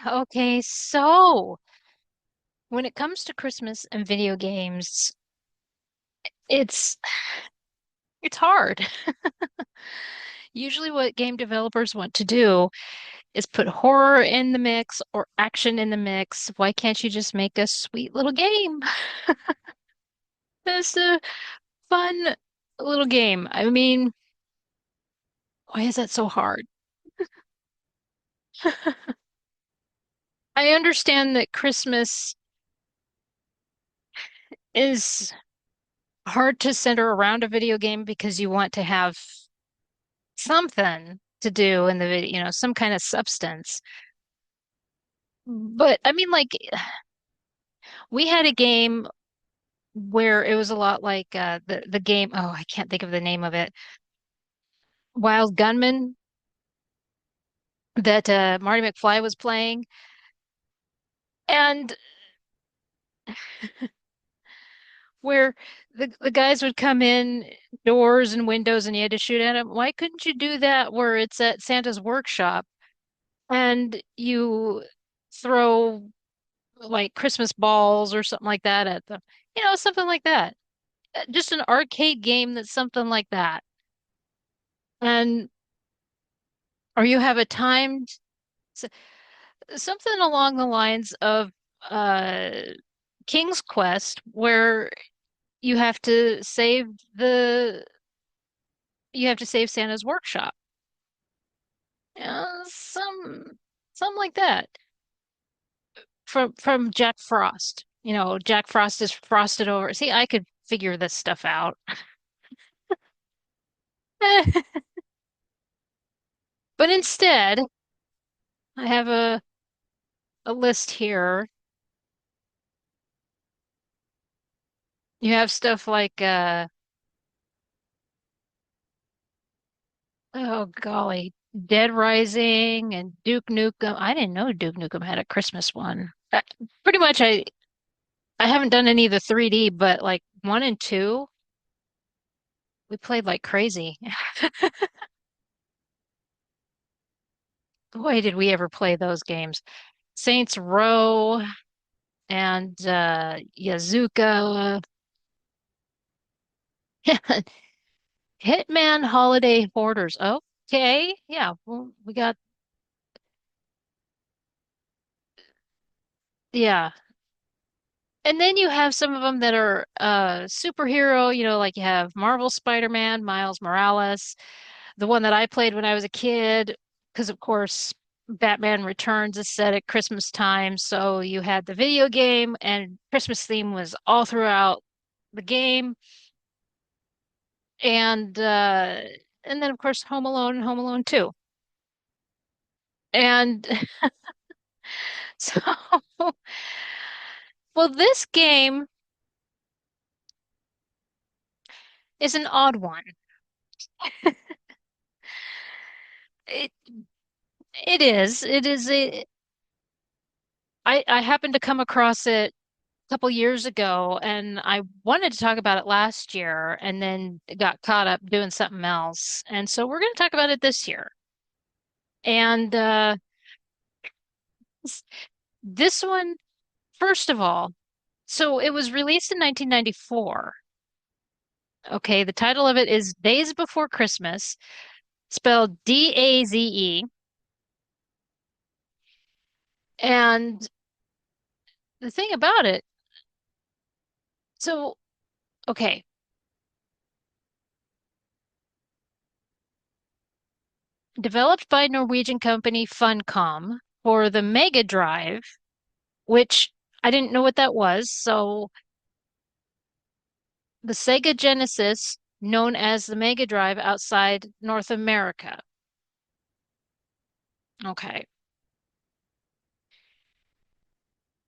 Okay, so when it comes to Christmas and video games, it's it's hard. Usually what game developers want to do is put horror in the mix or action in the mix. Why can't you just make a sweet little game? That's a fun little game. I mean, why is that so hard? I understand that Christmas is hard to center around a video game because you want to have something to do in the video, some kind of substance. But I mean, like, we had a game where it was a lot like the game. Oh, I can't think of the name of it. Wild Gunman that Marty McFly was playing, and where the guys would come in doors and windows, and you had to shoot at them. Why couldn't you do that where it's at Santa's workshop and you throw like Christmas balls or something like that at them? Something like that. Just an arcade game that's something like that. And or you have a timed s- something along the lines of uh King's Quest where you have to save the you have to save Santa's workshop. Some like that. From Jack Frost. Jack Frost is frosted over. See, I could figure this stuff out. But instead, I have a list here. You have stuff like oh golly, Dead Rising and Duke Nukem. I didn't know Duke Nukem had a Christmas one. Pretty much I haven't done any of the 3D, but like one and two, we played like crazy. Boy, did we ever play those games. Saints Row and Yazuka. Hitman Holiday Hoarders. Okay. Yeah, well, we got yeah. And then you have some of them that are superhero, like you have Marvel Spider-Man, Miles Morales, the one that I played when I was a kid, because of course Batman Returns is set at Christmas time, so you had the video game and Christmas theme was all throughout the game. And then of course Home Alone and Home Alone 2. And so well this game is an odd one. It it is. It is a I happened to come across it a couple years ago and I wanted to talk about it last year and then got caught up doing something else. And so we're going to talk about it this year. And s- this one, first of all, so it was released in 1994. Okay, the title of it is Days Before Christmas, spelled Daze. And the thing about it, so, okay, developed by Norwegian company Funcom for the Mega Drive, which I didn't know what that was. So the Sega Genesis, known as the Mega Drive outside North America. Okay.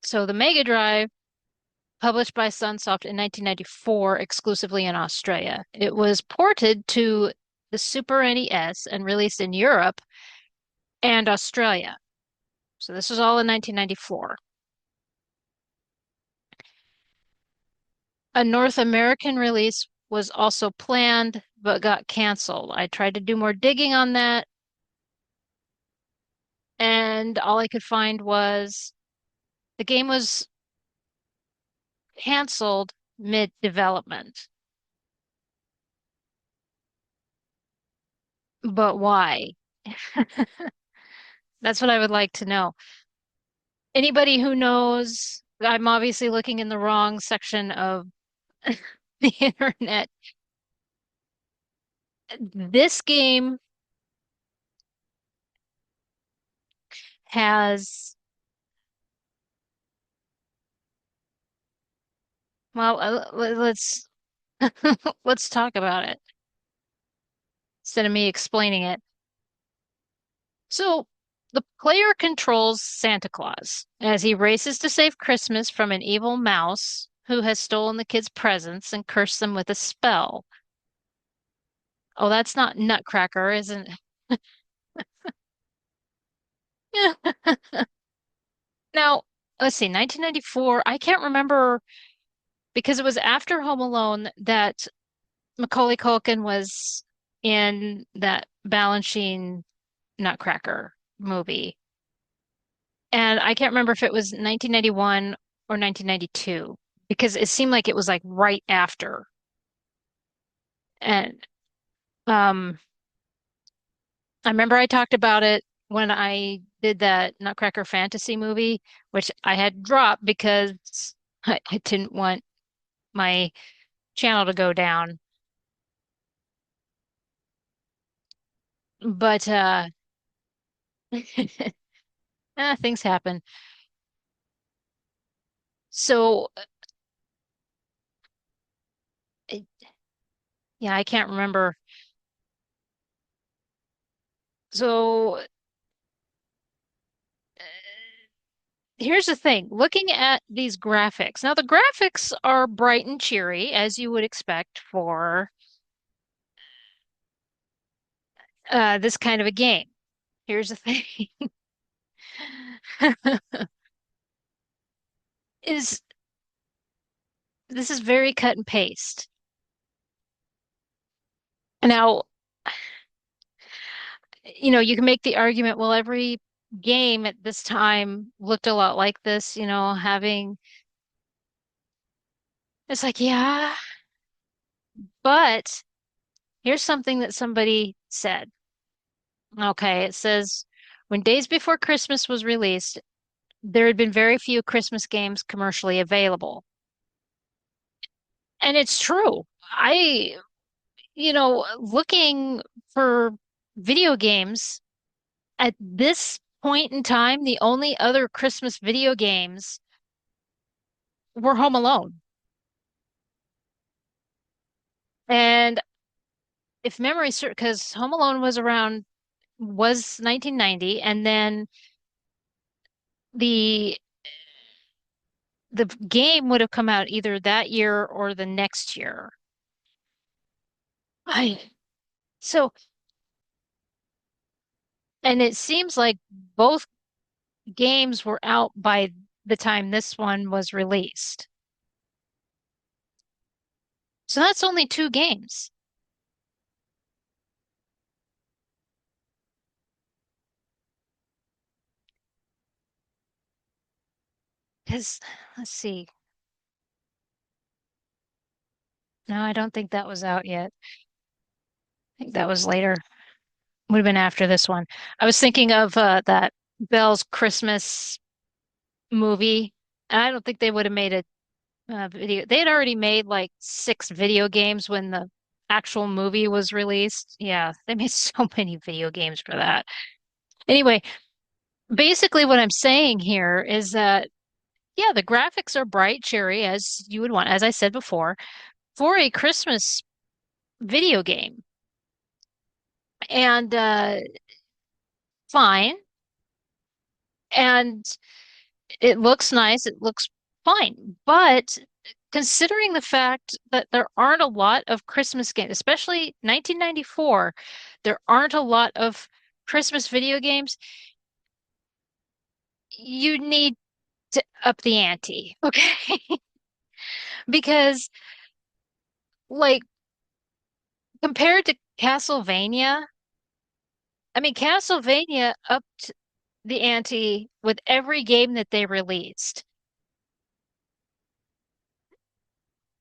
So the Mega Drive, published by Sunsoft in 1994, exclusively in Australia. It was ported to the Super NES and released in Europe and Australia. So this was all in 1994. A North American release was also planned, but got canceled. I tried to do more digging on that, and all I could find was the game was canceled mid-development. But why? That's what I would like to know. Anybody who knows, I'm obviously looking in the wrong section of the internet. This game has, well, let's let's talk about it instead of me explaining it. So, the player controls Santa Claus as he races to save Christmas from an evil mouse who has stolen the kids' presents and cursed them with a spell. Oh, that's not Nutcracker, isn't it? Now, let's see, 1994. I can't remember because it was after Home Alone that Macaulay Culkin was in that Balanchine Nutcracker movie. And I can't remember if it was 1991 or 1992 because it seemed like it was like right after. And um, I remember I talked about it when I did that Nutcracker fantasy movie, which I had dropped because I didn't want my channel to go down. But things happen. So it- yeah, I can't remember. So here's the thing, looking at these graphics. Now the graphics are bright and cheery, as you would expect for this kind of a game. Here's the thing. Is this is very cut and paste. Now, you can make the argument, well, every game at this time looked a lot like this, having it's like, yeah, but here's something that somebody said. Okay, it says when Days Before Christmas was released, there had been very few Christmas games commercially available. And it's true. Looking for video games at this point in time, the only other Christmas video games were Home Alone. And if memory serves, because Home Alone was 1990, and then the the game would have come out either that year or the next year. I so and it seems like both games were out by the time this one was released. So that's only two games. Because let's see. No, I don't think that was out yet. I think that was later. Would have been after this one. I was thinking of that Belle's Christmas movie, and I don't think they would have made a video. They had already made like six video games when the actual movie was released. Yeah, they made so many video games for that. Anyway, basically what I'm saying here is that yeah, the graphics are bright, cheery, as you would want, as I said before, for a Christmas video game. And fine. And it looks nice, it looks fine. But considering the fact that there aren't a lot of Christmas games, especially 1994, there aren't a lot of Christmas video games, you need to up the ante, okay? Because, like, compared to Castlevania, I mean, Castlevania upped the ante with every game that they released.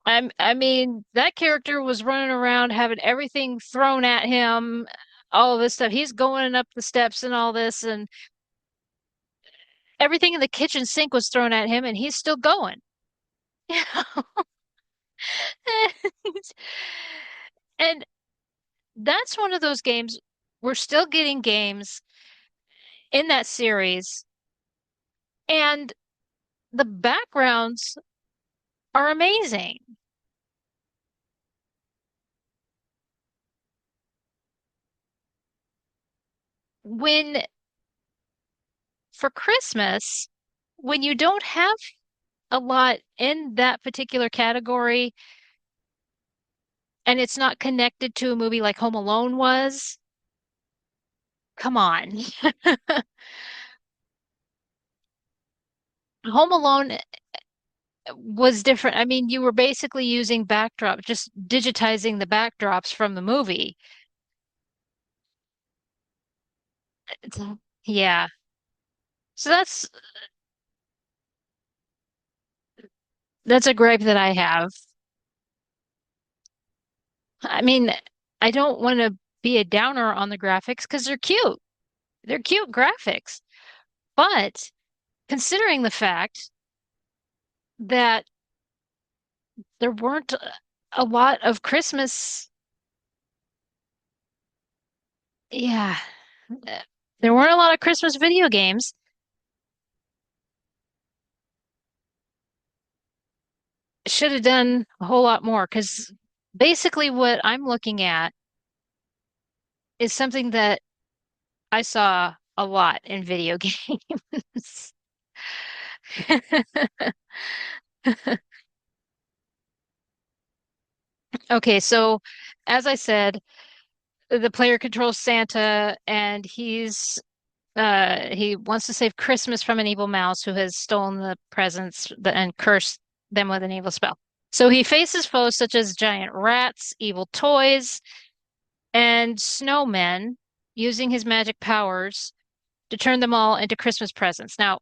I mean, that character was running around having everything thrown at him, all of this stuff. He's going up the steps and all this, and everything in the kitchen sink was thrown at him, and he's still going. And that's one of those games. We're still getting games in that series, and the backgrounds are amazing. When for Christmas, when you don't have a lot in that particular category and it's not connected to a movie like Home Alone was, come on. Home Alone was different. I mean, you were basically using backdrop, just digitizing the backdrops from the movie. Yeah. So that's a gripe that I have. I mean, I don't want to be a downer on the graphics because they're cute. They're cute graphics. But considering the fact that there weren't a lot of Christmas, yeah, uh, there weren't a lot of Christmas video games. Should have done a whole lot more because basically what I'm looking at is something that I saw a lot in video games. Okay, so as I said, the player controls Santa and he wants to save Christmas from an evil mouse who has stolen the presents and cursed them with an evil spell. So he faces foes such as giant rats, evil toys, and snowmen, using his magic powers to turn them all into Christmas presents. Now,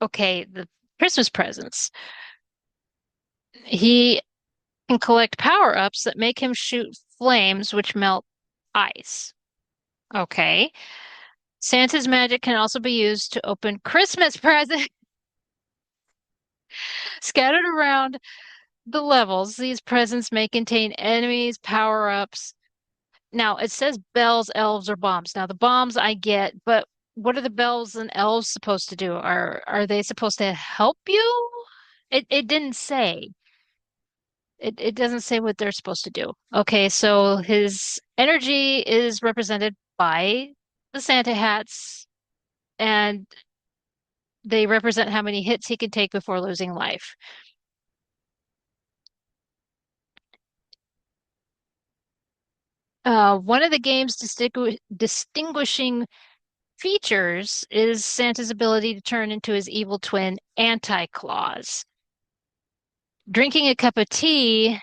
okay, the Christmas presents. He can collect power-ups that make him shoot flames which melt ice. Okay. Santa's magic can also be used to open Christmas presents scattered around the levels. These presents may contain enemies, power-ups. Now, it says bells, elves, or bombs. Now, the bombs I get, but what are the bells and elves supposed to do? Are they supposed to help you? It didn't say. It doesn't say what they're supposed to do. Okay, so his energy is represented by the Santa hats, and they represent how many hits he can take before losing life. One of the game's distinguishing features is Santa's ability to turn into his evil twin, Anti-Claus. Drinking a cup of tea,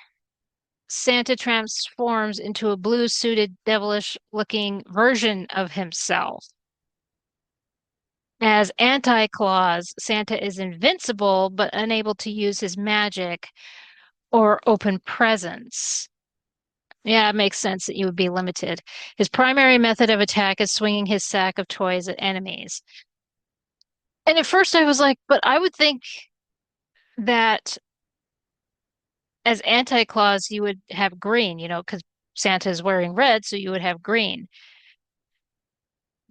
Santa transforms into a blue-suited, devilish-looking version of himself. As Anti-Claus, Santa is invincible but unable to use his magic or open presents. Yeah, it makes sense that you would be limited. His primary method of attack is swinging his sack of toys at enemies. And at first I was like, but I would think that as Anti-Claus you would have green, because Santa is wearing red, so you would have green.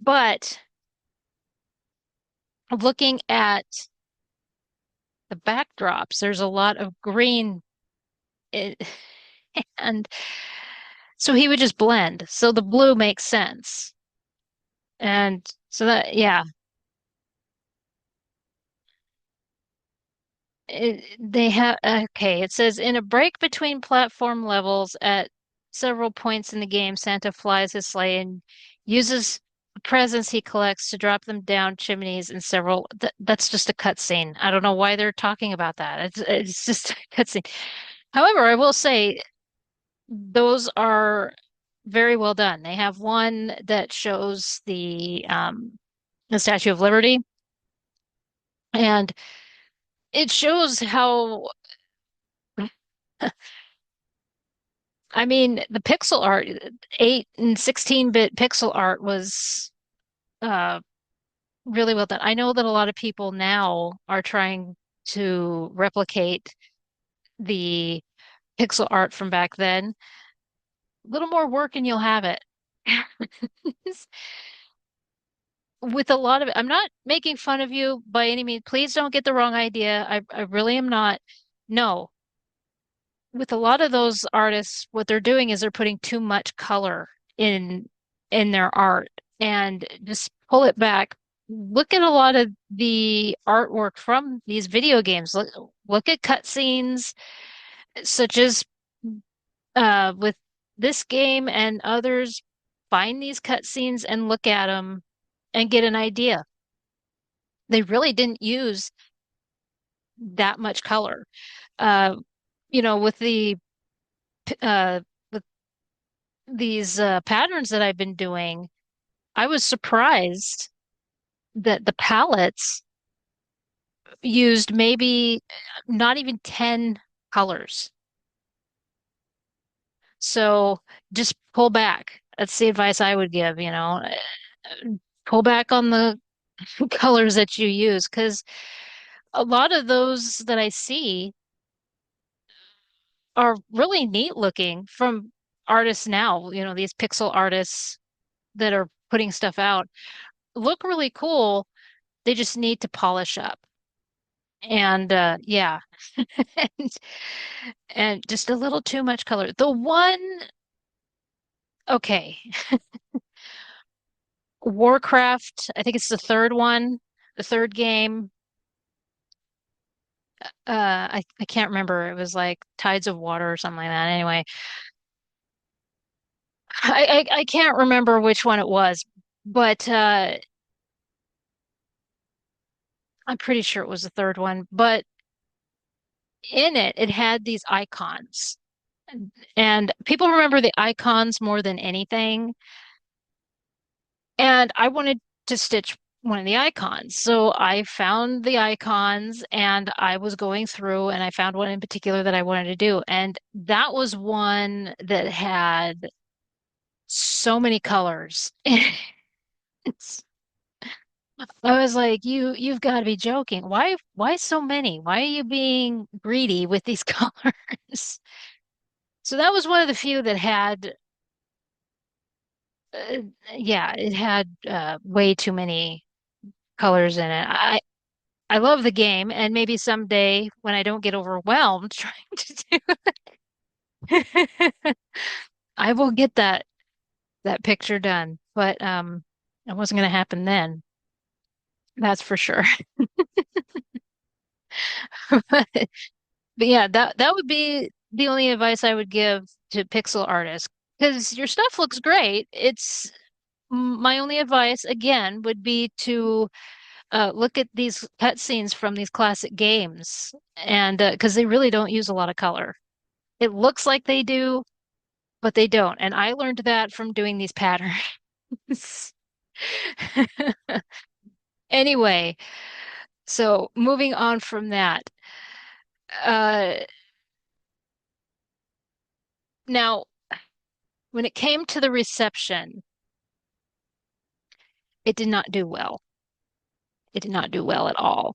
But looking at the backdrops, there's a lot of green, it, and so he would just blend. So the blue makes sense. And so that, yeah, they have, okay, it says in a break between platform levels at several points in the game, Santa flies his sleigh and uses the presents he collects to drop them down chimneys in several. That's just a cutscene. I don't know why they're talking about that. It's just a cutscene. However, I will say those are very well done. They have one that shows the Statue of Liberty. And it shows how, I mean, the pixel art, 8 and 16-bit pixel art was uh, really well done. I know that a lot of people now are trying to replicate the pixel art from back then. A little more work and you'll have it. With a lot of it, I'm not making fun of you by any means. Please don't get the wrong idea. I really am not. No, with a lot of those artists, what they're doing is they're putting too much color in in their art and just pull it back. Look at a lot of the artwork from these video games. Look at cutscenes such as with this game and others. Find these cutscenes and look at them and get an idea. They really didn't use that much color. Uh, with the with these patterns that I've been doing, I was surprised that the palettes used maybe not even 10 colors. So just pull back. That's the advice I would give, pull back on the colors that you use because a lot of those that I see are really neat looking from artists now, these pixel artists that are putting stuff out look really cool. They just need to polish up. And yeah, and, and just a little too much color. The one, okay, Warcraft, I think it's the third one, the third game. I can't remember. It was like Tides of Water or something like that. Anyway, I can't remember which one it was, but I'm pretty sure it was the third one. But in it, it had these icons. And people remember the icons more than anything. And I wanted to stitch one of the icons. So I found the icons and I was going through and I found one in particular that I wanted to do. And that was one that had so many colors. It's, I was like, you've got to be joking. Why so many? Why are you being greedy with these colors? So that was one of the few that had uh, yeah, it had way too many colors in it. I love the game, and maybe someday when I don't get overwhelmed trying to do I will get that picture done. But it wasn't going to happen then. That's for sure. But yeah, that would be the only advice I would give to pixel artists because your stuff looks great. It's my only advice again would be to look at these cutscenes from these classic games and because they really don't use a lot of color. It looks like they do, but they don't. And I learned that from doing these patterns. Anyway, so moving on from that. Uh, Now, when it came to the reception, it did not do well. It did not do well at all.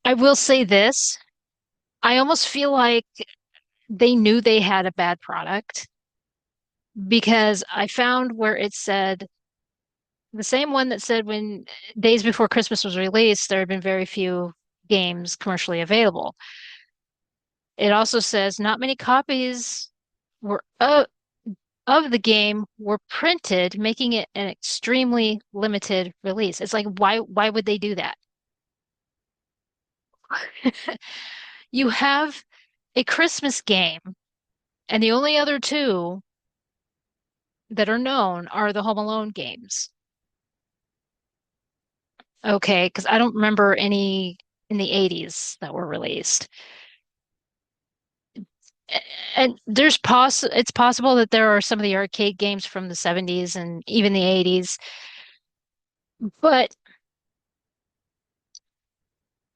I will say this, I almost feel like they knew they had a bad product because I found where it said the same one that said when Days Before Christmas was released, there had been very few games commercially available. It also says not many copies were of the game were printed, making it an extremely limited release. It's like why would they do that? You have a Christmas game, and the only other two that are known are the Home Alone games. Okay, because I don't remember any in the 80s that were released. And it's possible that there are some of the arcade games from the 70s and even the 80s, But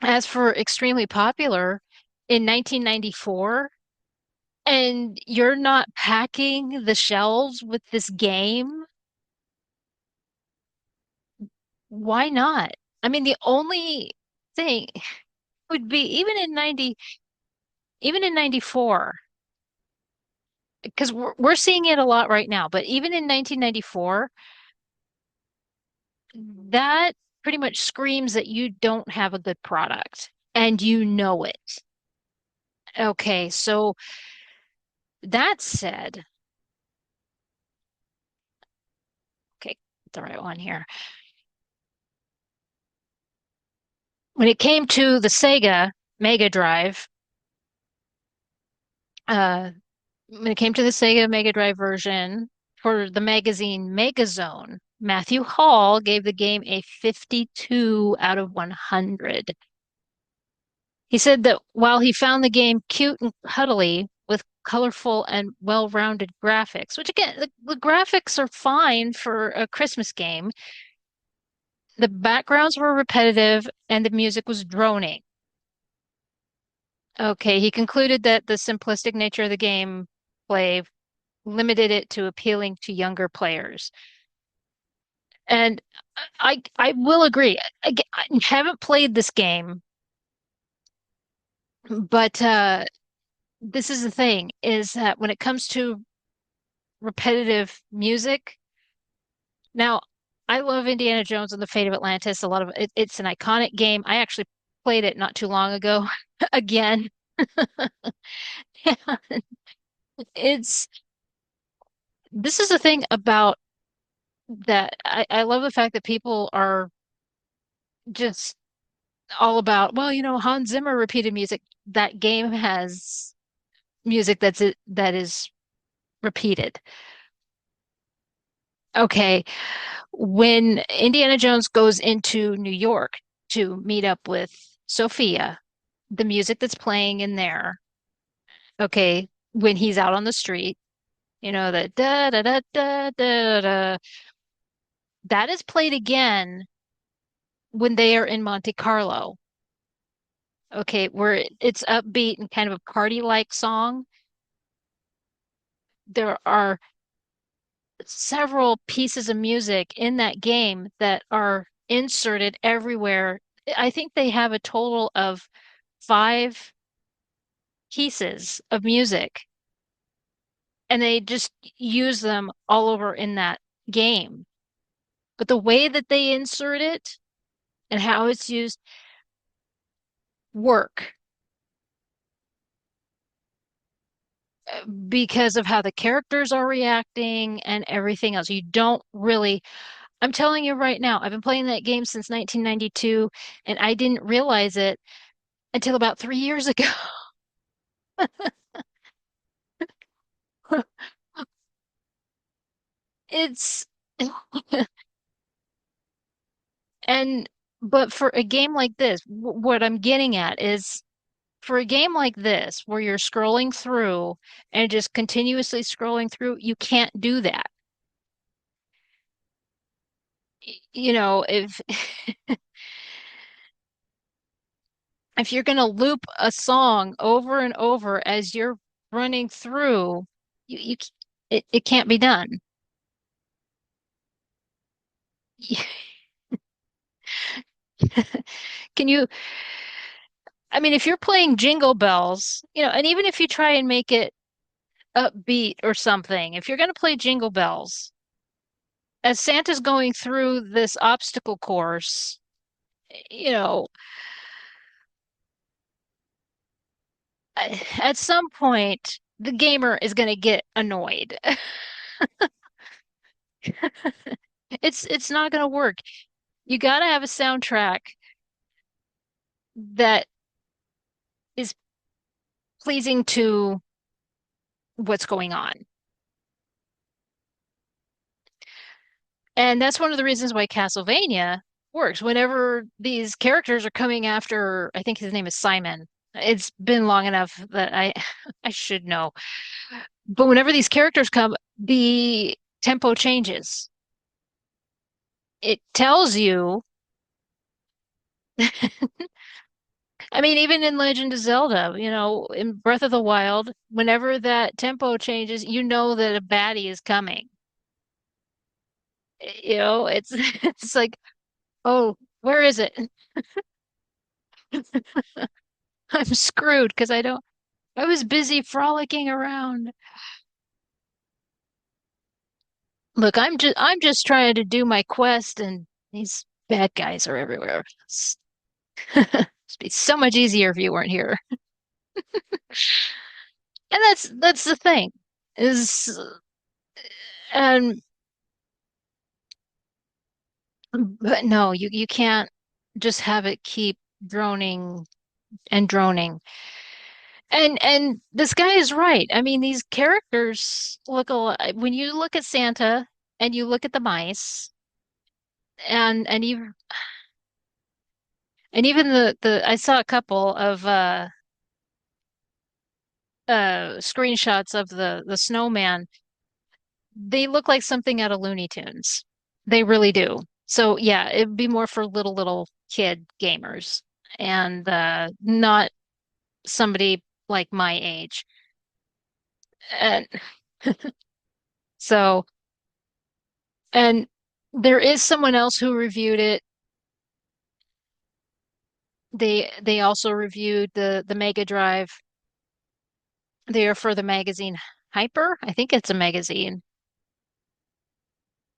as for extremely popular, in 1994, and you're not packing the shelves with this game, why not? I mean, the only thing would be even in 94, because we're seeing it a lot right now, but even in 1994, that pretty much screams that you don't have a good product and you know it. Okay, so that said, okay, the right one here. When it came to the Sega Mega Drive, uh, when it came to the Sega Mega Drive version for the magazine Megazone, Matthew Hall gave the game a 52 out of 100. He said that while he found the game cute and cuddly with colorful and well-rounded graphics, which again, the graphics are fine for a Christmas game, the backgrounds were repetitive and the music was droning. Okay, he concluded that the simplistic nature of the game play limited it to appealing to younger players. And I will agree. I haven't played this game, but this is the thing, is that when it comes to repetitive music, now I love Indiana Jones and the Fate of Atlantis. A lot of it's an iconic game. I actually played it not too long ago again. It's this is the thing about that I love the fact that people are just all about, well, Hans Zimmer repeated music. That game has music that is repeated. Okay, when Indiana Jones goes into New York to meet up with Sophia, the music that's playing in there, okay, when he's out on the street, the da da da da da da, that is played again when they are in Monte Carlo. Okay, where it's upbeat and kind of a party-like song. There are several pieces of music in that game that are inserted everywhere. I think they have a total of five pieces of music, and they just use them all over in that game. But the way that they insert it and how it's used work because of how the characters are reacting and everything else. You don't really, I'm telling you right now, I've been playing that game since 1992, and I didn't realize it until about 3 years ago. It's and but for a game like this, what I'm getting at is for a game like this where you're scrolling through and just continuously scrolling through, you can't do that. If if you're going to loop a song over and over as you're running through, it can't be done. Can you, I mean, if you're playing Jingle Bells, and even if you try and make it upbeat or something, if you're going to play Jingle Bells, as Santa's going through this obstacle course, you know, at some point, the gamer is going to get annoyed. It's not going to work. You got to have a soundtrack that is pleasing to what's going on. And that's one of the reasons why Castlevania works. Whenever these characters are coming after, I think his name is Simon. It's been long enough that I should know. But whenever these characters come, the tempo changes. it tells you, I mean, even in Legend of Zelda, in Breath of the Wild, whenever that tempo changes, you know that a baddie is coming. It's it's like, oh, where is it? I'm screwed because I was busy frolicking around. Look, I'm just trying to do my quest and these bad guys are everywhere. It'd be so much easier if you weren't here. And that's the thing is and but no, you can't just have it keep droning and droning. And this guy is right. I mean, these characters look a lot when you look at Santa and you look at the mice and even the I saw a couple of screenshots of the snowman. They look like something out of Looney Tunes. They really do. So yeah, it'd be more for little kid gamers and not somebody like my age. And so and there is someone else who reviewed it. They also reviewed the Mega Drive. They are for the magazine Hyper. I think it's a magazine.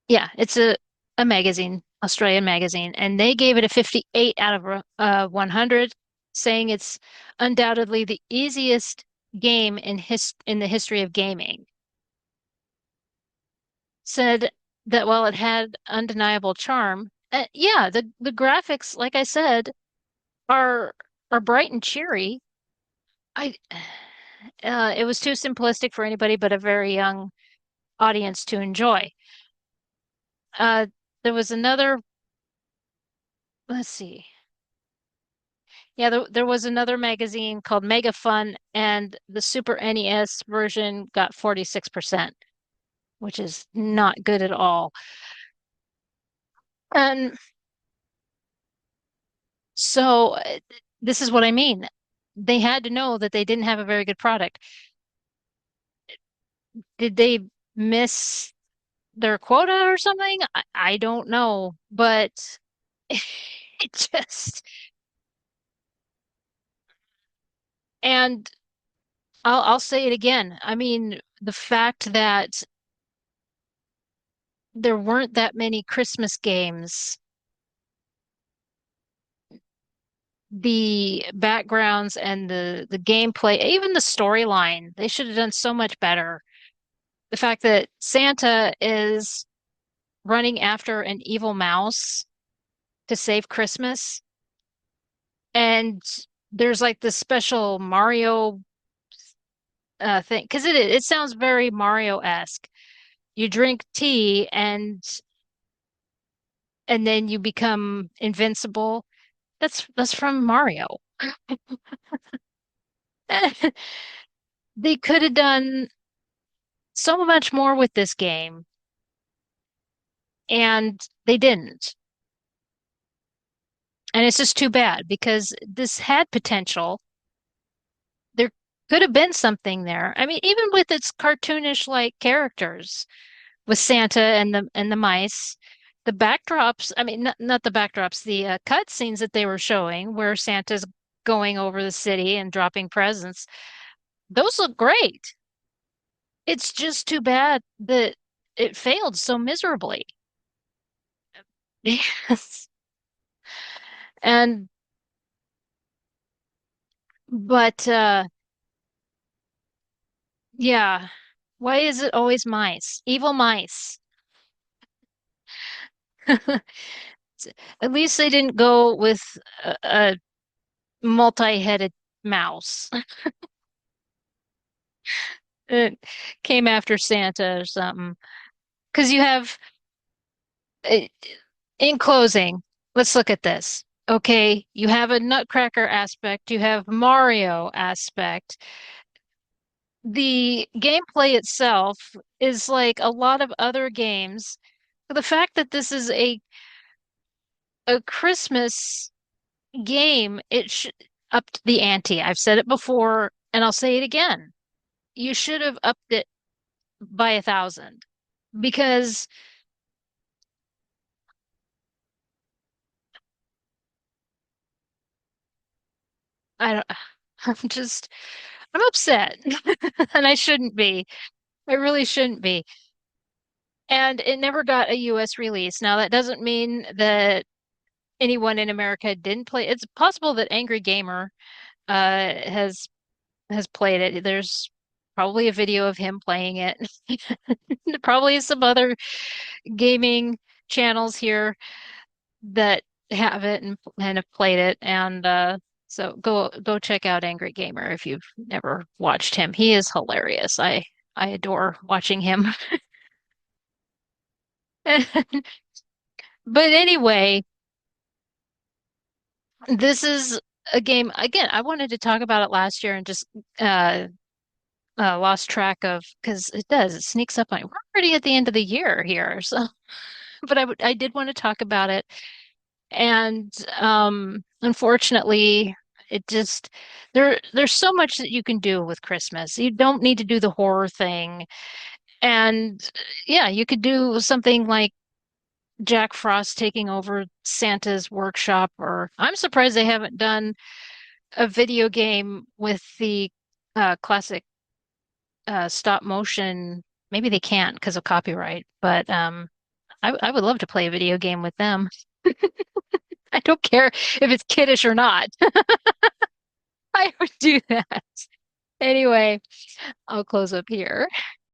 Yeah, it's a magazine, Australian magazine, and they gave it a 58 out of 100, saying it's undoubtedly the easiest game in the history of gaming. Said that while it had undeniable charm, yeah, the graphics, like I said, are are bright and cheery. I it was too simplistic for anybody but a very young audience to enjoy. Uh, there was another, let's see. Yeah, there was another magazine called Mega Fun, and the Super NES version got 46%, which is not good at all. And so this is what I mean. They had to know that they didn't have a very good product. Did they miss their quota or something? I don't know, but it just, and I'll say it again. I mean, the fact that there weren't that many Christmas games, the backgrounds and the gameplay, even the storyline, they should have done so much better. The fact that Santa is running after an evil mouse to save Christmas, and there's like this special Mario thing because it sounds very Mario-esque. You drink tea and then you become invincible. That's from Mario. They could have done so much more with this game, and they didn't. And it's just too bad because this had potential. There could have been something there. I mean, even with its cartoonish like characters, with Santa and the mice, the backdrops, I mean, not the backdrops, the cut scenes that they were showing where Santa's going over the city and dropping presents, those look great. It's just too bad that it failed so miserably. Yes. And but yeah, why is it always mice? Evil mice. At least they didn't go with a multi-headed mouse. It came after Santa or something. Because you have, uh, in closing, let's look at this. Okay, you have a Nutcracker aspect, you have Mario aspect. The gameplay itself is like a lot of other games. The fact that this is a a Christmas game, it should up the ante. I've said it before and I'll say it again. You should have upped it by 1,000 because I don't, I'm just, I'm upset and I shouldn't be. I really shouldn't be. And it never got a US release. Now, that doesn't mean that anyone in America didn't play. It's possible that Angry Gamer has played it. There's probably a video of him playing it. Probably some other gaming channels here that have it and have played it. And so go check out Angry Gamer if you've never watched him. He is hilarious. I adore watching him. But anyway, this is a game again. I wanted to talk about it last year and just uh lost track of because it sneaks up on you. We're already at the end of the year here, so but I did want to talk about it. And unfortunately, it just there's so much that you can do with Christmas. You don't need to do the horror thing. And yeah, you could do something like Jack Frost taking over Santa's workshop, or I'm surprised they haven't done a video game with the classic stop motion. Maybe they can't because of copyright, but I would love to play a video game with them. I don't care if it's kiddish or not. I would do that. Anyway, I'll close up here.